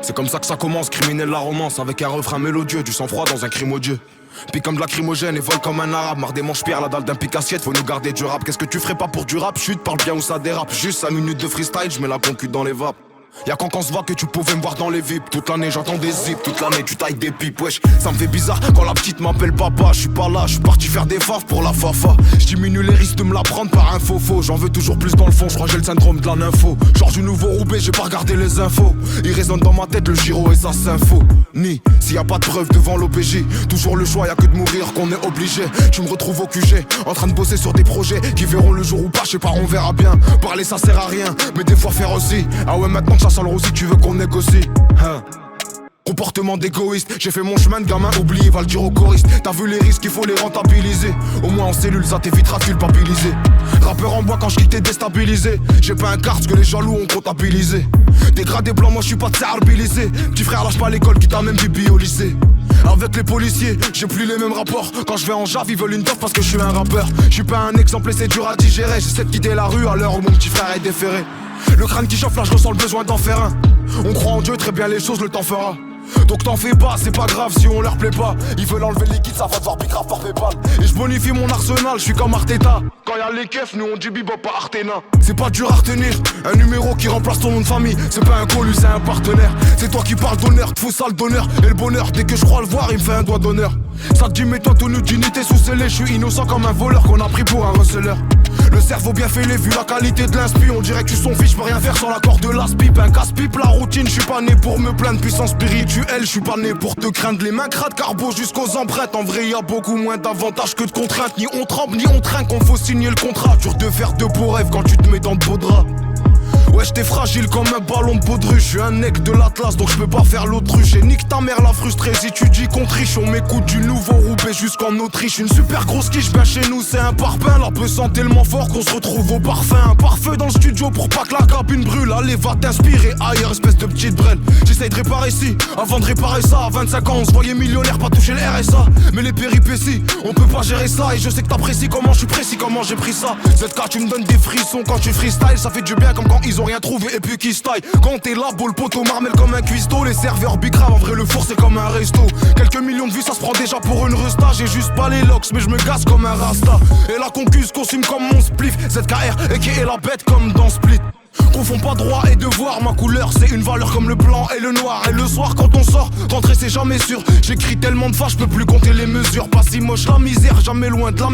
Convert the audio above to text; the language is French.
C'est comme ça que ça commence, criminel la romance. Avec un refrain mélodieux, du sang-froid dans un crime odieux. Pique comme de lacrymogène et vole comme un arabe. Marre des manches-pierres, la dalle d'un pic-assiette. Faut nous garder du rap. Qu'est-ce que tu ferais pas pour du rap? Chute, parle bien ou ça dérape. Juste 5 minutes de freestyle, j'mets la concu dans les vapes. Y'a quand on se voit que tu pouvais me voir dans les VIP. Toute l'année j'entends des zips, toute l'année tu tailles des pipes. Wesh, ça me fait bizarre quand la petite m'appelle papa. J'suis pas là, j'suis parti faire des faves pour la fafa. J'diminue les risques de me la prendre par un faux. J'en veux toujours plus dans le fond, j'crois que j'ai le syndrome de la nympho. Genre du nouveau Roubaix, j'ai pas regardé les infos. Il résonne dans ma tête le gyro et sa sympho. Ni, s'il y a pas de preuve devant l'OPJ, toujours le choix, y'a que de mourir qu'on est obligé. Tu me retrouves au QG, en train de bosser sur des projets qui verront le jour ou pas, j'sais pas, on verra bien. Parler ça sert à rien, mais des fois faire aussi. Ah ouais, maintenant que ça sent le rosy, tu veux qu'on négocie, hein. Comportement d'égoïste, j'ai fait mon chemin de gamin oublié, va le dire au choriste. T'as vu les risques, il faut les rentabiliser. Au moins en cellule, ça t'évitera de culpabiliser. Rappeur en bois quand je quitte t'es déstabilisé. J'ai pas un carte que les jaloux ont comptabilisé. Dégradé blanc, moi je suis pas de petit frère lâche pas l'école qui t'a même bibi au lycée. Avec les policiers, j'ai plus les mêmes rapports. Quand je vais en jave, ils veulent une toffe parce que je suis un rappeur. Je suis pas un exemple et c'est dur à digérer. J'essaie de quitter la rue à l'heure où mon petit frère est déféré. Le crâne qui chauffe là, je ressens le besoin d'en faire un. On croit en Dieu, très bien les choses, le temps fera. Donc t'en fais pas, c'est pas grave si on leur plaît pas. Ils veulent enlever le liquide, ça va devoir bicrave par Paypal. Et je bonifie mon arsenal, je suis comme Arteta. Quand y'a les keufs, nous on dit bebop pas Artena. C'est pas dur à retenir, un numéro qui remplace ton nom de famille. C'est pas un colu, c'est un partenaire. C'est toi qui parles d'honneur, te fous sale d'honneur. Et le bonheur, dès que je crois le voir, il me fait un doigt d'honneur. Ça te dit mets-toi tenue d'unité sous scellé. Je suis innocent comme un voleur qu'on a pris pour un receleur. Le cerveau bien fêlé, vu la qualité de l'inspi. On dirait que tu son fils, je peux rien faire sans l'accord de l'as-pipe. Un casse-pipe, la routine, je suis pas né pour me plaindre. Puissance spirituelle, je suis pas né pour te craindre. Les mains crades, carbo jusqu'aux empreintes. En vrai, y a beaucoup moins d'avantages que de contraintes. Ni on tremble, ni on trinque, on faut signer le contrat. Dur de faire de beaux rêves quand tu te mets dans de beaux draps. Ouais, j'étais fragile comme un ballon de baudruche. Je suis un nec de l'Atlas, donc je peux pas faire l'autruche. Et nique ta mère la frustrée si tu dis qu'on triche. On m'écoute du nouveau Roubaix jusqu'en Autriche. Une super grosse quiche, ben chez nous c'est un parpaing. La peu sent tellement fort qu'on se retrouve au parfum. Un parfum dans le studio pour pas que la cabine brûle. Allez, va t'inspirer ailleurs, espèce de petite brêle. J'essaye de réparer ci, avant de réparer ça. À 25 ans, on se voyait millionnaire, pas toucher le RSA. Mais les péripéties, on peut pas gérer ça. Et je sais que t'apprécies comment je suis précis, comment j'ai pris ça. ZK, tu me donnes des frissons quand tu freestyle. Ça fait du bien comme quand ils ont rien trouvé et puis qui style. Quand t'es là, beau le poteau marmelle comme un cuistot. Les serveurs big grave, en vrai le four c'est comme un resto. Quelques millions de vues ça se prend déjà pour une resta. J'ai juste pas les locks mais je me gasse comme un rasta. Et la concuse consume comme mon spliff. ZKR et qui est la bête comme dans Split. Confonds pas droit et devoir, ma couleur c'est une valeur comme le blanc et le noir. Et le soir quand on sort, rentrer c'est jamais sûr. J'écris tellement de fois, je peux plus compter les mesures. Pas si moche la misère, jamais loin de la